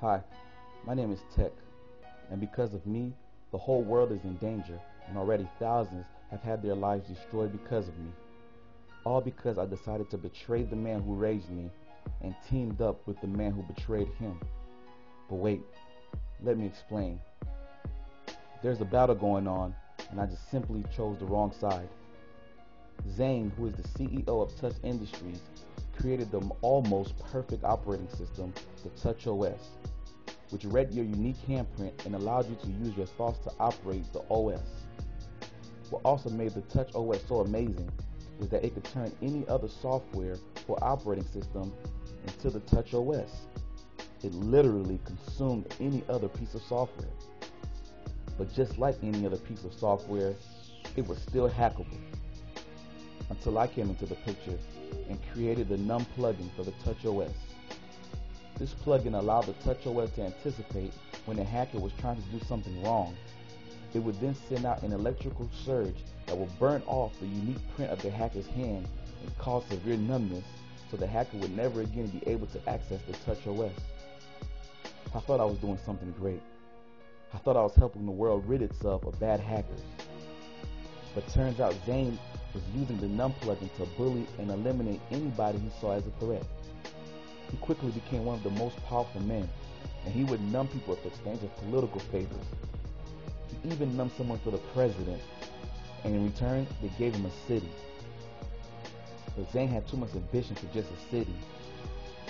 Hi, my name is Tech, and because of me, the whole world is in danger, and already thousands have had their lives destroyed because of me. All because I decided to betray the man who raised me and teamed up with the man who betrayed him. But wait, let me explain. There's a battle going on, and I just simply chose the wrong side. Zane, who is the CEO of Touch Industries, created the almost perfect operating system, the Touch OS, which read your unique handprint and allowed you to use your thoughts to operate the OS. What also made the Touch OS so amazing was that it could turn any other software or operating system into the Touch OS. It literally consumed any other piece of software. But just like any other piece of software, it was still hackable. Until I came into the picture and created the Numb plugin for the Touch OS. This plugin allowed the Touch OS to anticipate when a hacker was trying to do something wrong. It would then send out an electrical surge that will burn off the unique print of the hacker's hand and cause severe numbness, so the hacker would never again be able to access the Touch OS. I thought I was doing something great. I thought I was helping the world rid itself of bad hackers. But turns out Zane was using the Numb plugin to bully and eliminate anybody he saw as a threat. He quickly became one of the most powerful men, and he would numb people with exchange of political favors. He even numbed someone for the president, and in return, they gave him a city. But Zane had too much ambition for just a city.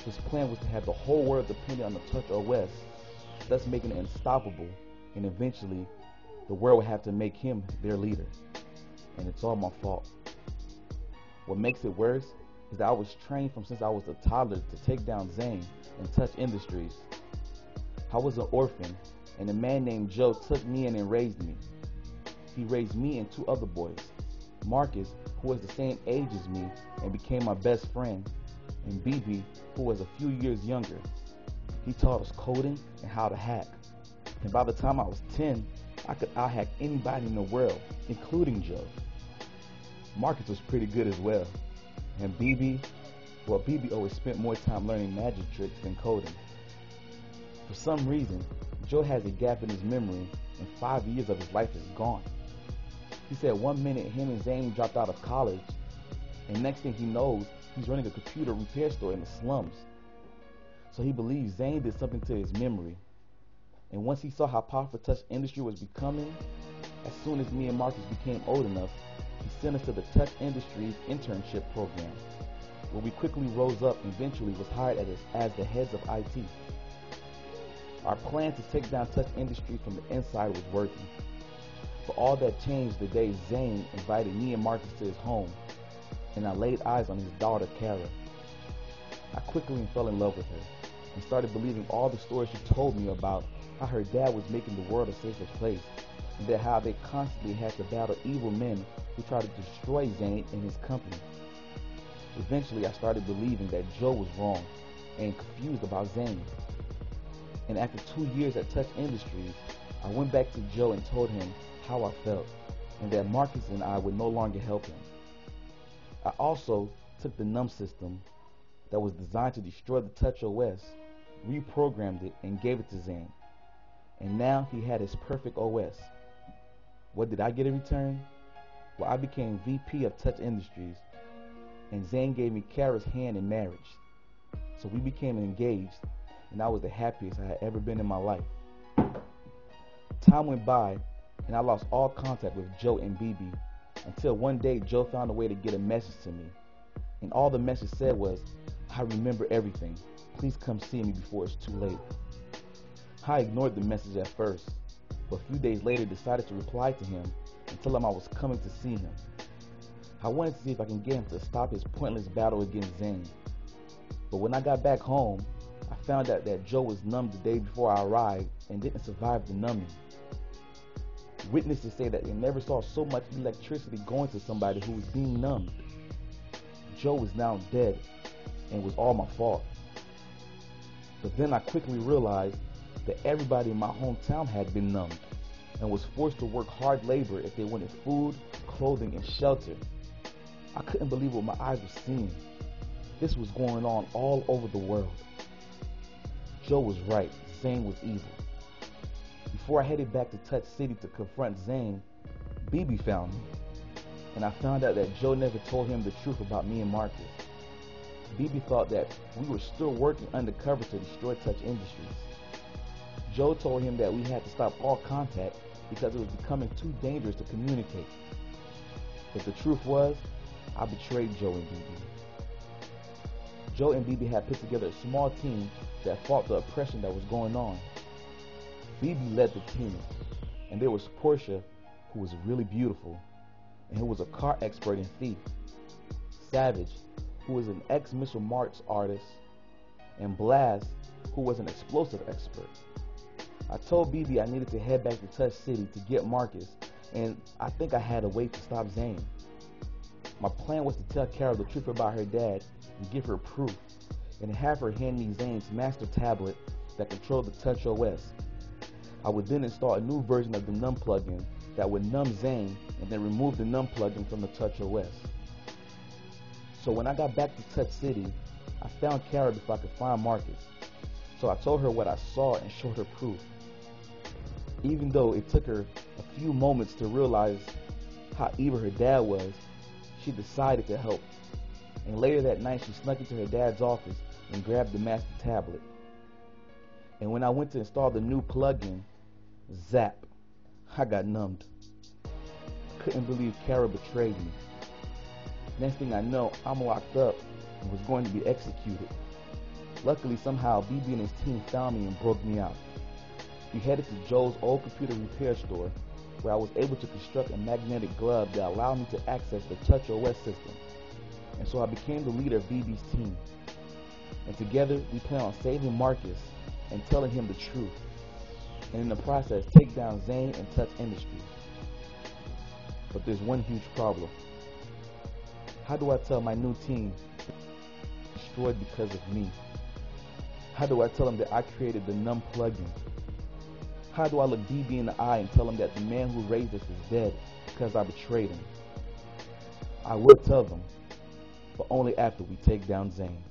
His plan was to have the whole world dependent on the Touch OS, thus making it unstoppable, and eventually, the world would have to make him their leader. And it's all my fault. What makes it worse is that I was trained from since I was a toddler to take down Zane and Touch Industries. I was an orphan, and a man named Joe took me in and raised me. He raised me and two other boys, Marcus, who was the same age as me and became my best friend, and BB, who was a few years younger. He taught us coding and how to hack. And by the time I was 10, I could out-hack anybody in the world, including Joe. Marcus was pretty good as well. And BB always spent more time learning magic tricks than coding. For some reason, Joe has a gap in his memory, and 5 years of his life is gone. He said one minute him and Zane dropped out of college, and next thing he knows, he's running a computer repair store in the slums. So he believes Zane did something to his memory. And once he saw how powerful Touch Industry was becoming, as soon as me and Marcus became old enough, he sent us to the Touch Industries internship program, where we quickly rose up and eventually was hired as the heads of IT. Our plan to take down Touch Industries from the inside was working. But all that changed the day Zane invited me and Marcus to his home, and I laid eyes on his daughter, Kara. I quickly fell in love with her, and started believing all the stories she told me about how her dad was making the world a safer place, and that how they constantly had to battle evil men who tried to destroy Zane and his company. Eventually, I started believing that Joe was wrong and confused about Zane. And after 2 years at Touch Industries, I went back to Joe and told him how I felt, and that Marcus and I would no longer help him. I also took the Numb system that was designed to destroy the Touch OS, reprogrammed it, and gave it to Zane. And now he had his perfect OS. What did I get in return? Well, I became VP of Touch Industries, and Zane gave me Kara's hand in marriage. So we became engaged, and I was the happiest I had ever been in my life. Time went by, and I lost all contact with Joe and BB, until one day Joe found a way to get a message to me. And all the message said was, "I remember everything. Please come see me before it's too late." I ignored the message at first, but a few days later decided to reply to him and tell him I was coming to see him. I wanted to see if I can get him to stop his pointless battle against Zane. But when I got back home, I found out that Joe was numbed the day before I arrived and didn't survive the numbing. Witnesses say that they never saw so much electricity going to somebody who was being numbed. Joe was now dead, and it was all my fault. But then I quickly realized that everybody in my hometown had been numbed and was forced to work hard labor if they wanted food, clothing, and shelter. I couldn't believe what my eyes were seeing. This was going on all over the world. Joe was right. Zane was evil. Before I headed back to Touch City to confront Zane, BB found me, and I found out that Joe never told him the truth about me and Marcus. BB thought that we were still working undercover to destroy Touch Industries. Joe told him that we had to stop all contact because it was becoming too dangerous to communicate. But the truth was, I betrayed Joe and BB. Joe and BB had put together a small team that fought the oppression that was going on. BB led the team, and there was Portia, who was really beautiful, and who was a car expert and thief. Savage, who was an ex-missile marks artist, and Blast, who was an explosive expert. I told BB I needed to head back to Touch City to get Marcus, and I think I had a way to stop Zane. My plan was to tell Carol the truth about her dad and give her proof, and have her hand me Zane's master tablet that controlled the Touch OS. I would then install a new version of the Numb plugin that would numb Zane and then remove the Numb plugin from the Touch OS. So when I got back to Touch City, I found Carol before I could find Marcus. So I told her what I saw and showed her proof. Even though it took her a few moments to realize how evil her dad was, she decided to help. And later that night she snuck into her dad's office and grabbed the master tablet. And when I went to install the new plugin, zap, I got numbed. I couldn't believe Carol betrayed me. Next thing I know, I'm locked up and was going to be executed. Luckily, somehow, BB and his team found me and broke me out. We headed to Joe's old computer repair store, where I was able to construct a magnetic glove that allowed me to access the Touch OS system. And so I became the leader of BB's team. And together, we plan on saving Marcus and telling him the truth, and in the process, take down Zane and Touch Industries. But there's one huge problem. How do I tell my new team destroyed because of me? How do I tell them that I created the Numb plugin? How do I look BB in the eye and tell him that the man who raised us is dead because I betrayed him? I will tell them, but only after we take down Zane.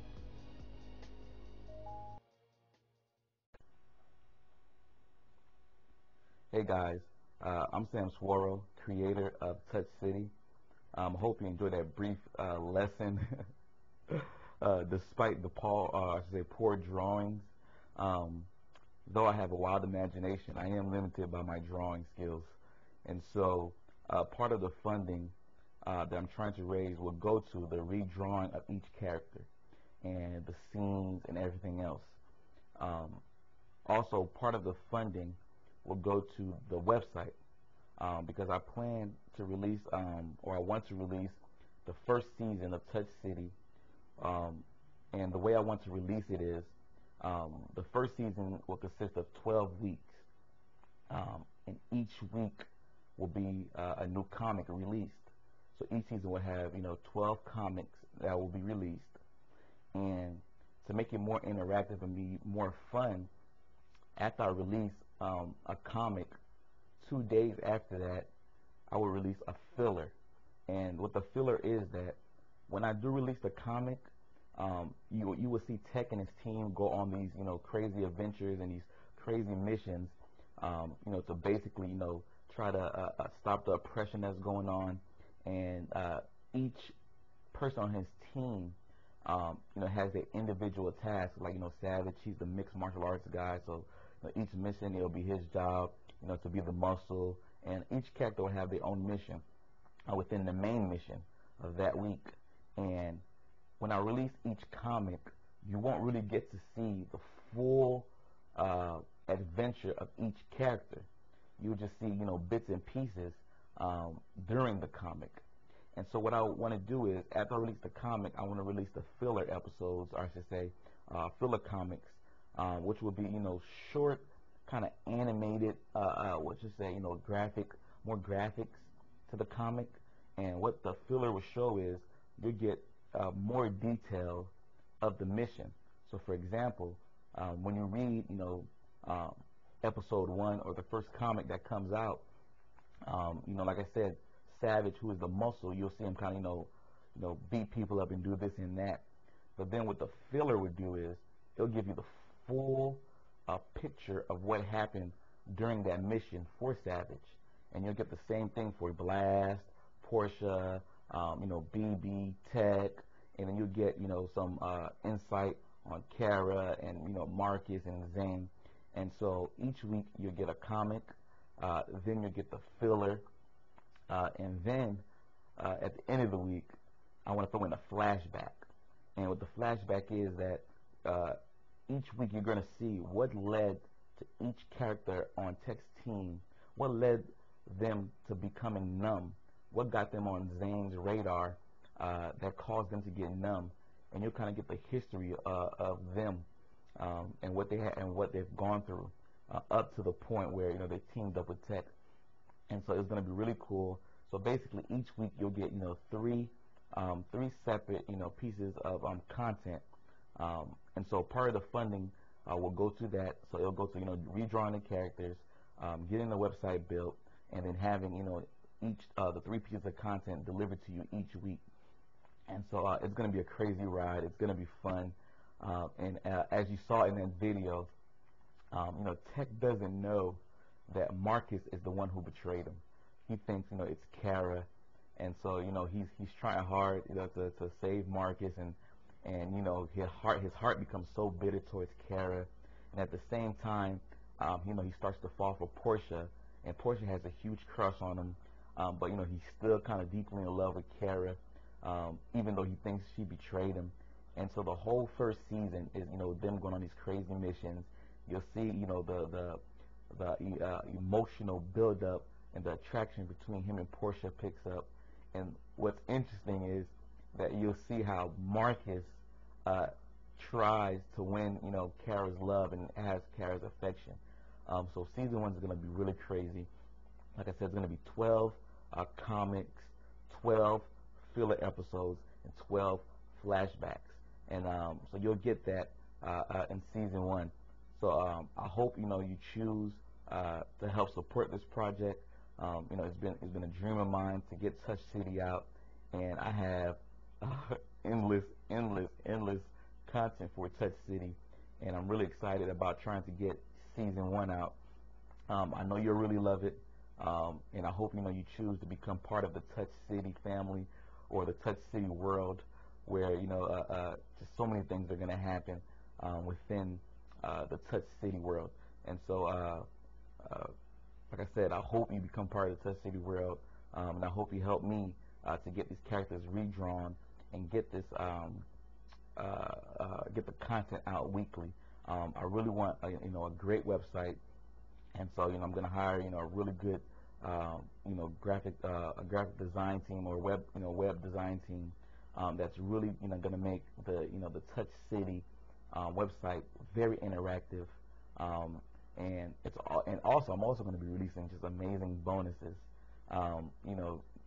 Hey guys, I'm Sam Swaro, creator of Touch City. Hope you enjoyed that brief lesson. Despite the poor drawings, though I have a wild imagination, I am limited by my drawing skills. And so part of the funding that I'm trying to raise will go to the redrawing of each character and the scenes and everything else. Also, part of the funding will go to the website because I plan to release, or I want to release, the first season of Touch City. And the way I want to release it is the first season will consist of 12 weeks, and each week will be a new comic released. So each season will have 12 comics that will be released. And to make it more interactive and be more fun, after I release a comic, 2 days after that, I will release a filler. And what the filler is that when I do release the comic, you will see Tech and his team go on these crazy adventures and these crazy missions, to basically try to stop the oppression that's going on. And each person on his team has their individual tasks. Like Savage, he's the mixed martial arts guy, so each mission it'll be his job to be the muscle, and each character will have their own mission within the main mission of that week. And when I release each comic, you won't really get to see the full adventure of each character. You'll just see bits and pieces during the comic. And so what I want to do is, after I release the comic, I want to release the filler episodes, or I should say filler comics, which will be short, kind of animated, more graphics to the comic. And what the filler will show is you get more detail of the mission. So for example, when you read episode 1 or the first comic that comes out, like I said, Savage, who is the muscle, you'll see him kind of beat people up and do this and that. But then what the filler would do is it'll give you the full a picture of what happened during that mission for Savage, and you'll get the same thing for Blast, Portia, BB, Tech, and then you'll get some insight on Kara and Marcus and Zane. And so each week you'll get a comic, then you'll get the filler, and then at the end of the week I want to throw in a flashback. And what the flashback is that each week you're going to see what led to each character on Tech's team, what led them to becoming numb, what got them on Zane's radar that caused them to get numb, and you'll kind of get the history of them and what they had and what they've gone through up to the point where they teamed up with Tech. And so it's going to be really cool. So basically each week you'll get three separate pieces of content, and so part of the funding will go to that. So it'll go to redrawing the characters, getting the website built, and then having each the 3 pieces of content delivered to you each week. And so it's going to be a crazy ride. It's going to be fun, and as you saw in that video, Tech doesn't know that Marcus is the one who betrayed him. He thinks it's Kara. And so he's trying hard to save Marcus, and his heart becomes so bitter towards Kara, and at the same time he starts to fall for Portia, and Portia has a huge crush on him, but he's still kind of deeply in love with Kara, even though he thinks she betrayed him. And so the whole first season is them going on these crazy missions. You'll see the emotional buildup and the attraction between him and Portia picks up. And what's interesting is that you'll see how Marcus tries to win, Kara's love and has Kara's affection. So season 1 is going to be really crazy. Like I said, it's going to be 12 comics, 12 filler episodes, and 12 flashbacks. And so you'll get that in season 1. So I hope you choose to help support this project. It's been a dream of mine to get Touch City out, and I have endless content for Touch City, and I'm really excited about trying to get season 1 out. I know you'll really love it, and I hope you choose to become part of the Touch City family or the Touch City world, where just so many things are going to happen within the Touch City world. And so like I said, I hope you become part of the Touch City world, and I hope you help me to get these characters redrawn and get this get the content out weekly. I really want a great website, and so I'm going to hire a really good graphic design team or web design team that's really going to make the Touch City website very interactive. And also I'm also going to be releasing just amazing bonuses,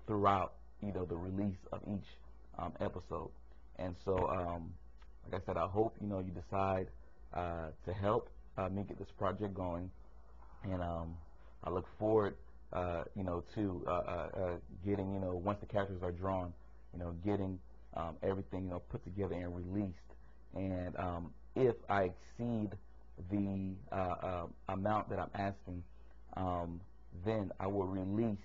throughout the release of each episode. And so, like I said, I hope you decide to help me get this project going, and I look forward, to getting once the characters are drawn, getting everything put together and released. And if I exceed the amount that I'm asking, then I will release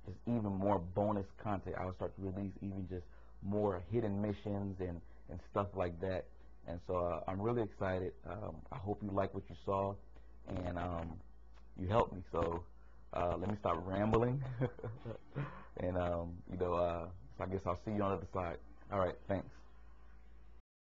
just even more bonus content. I will start to release even just more hidden missions and stuff like that. And so I'm really excited. I hope you like what you saw, and you helped me. So let me stop rambling, and so I guess I'll see you on the other side. All right, thanks.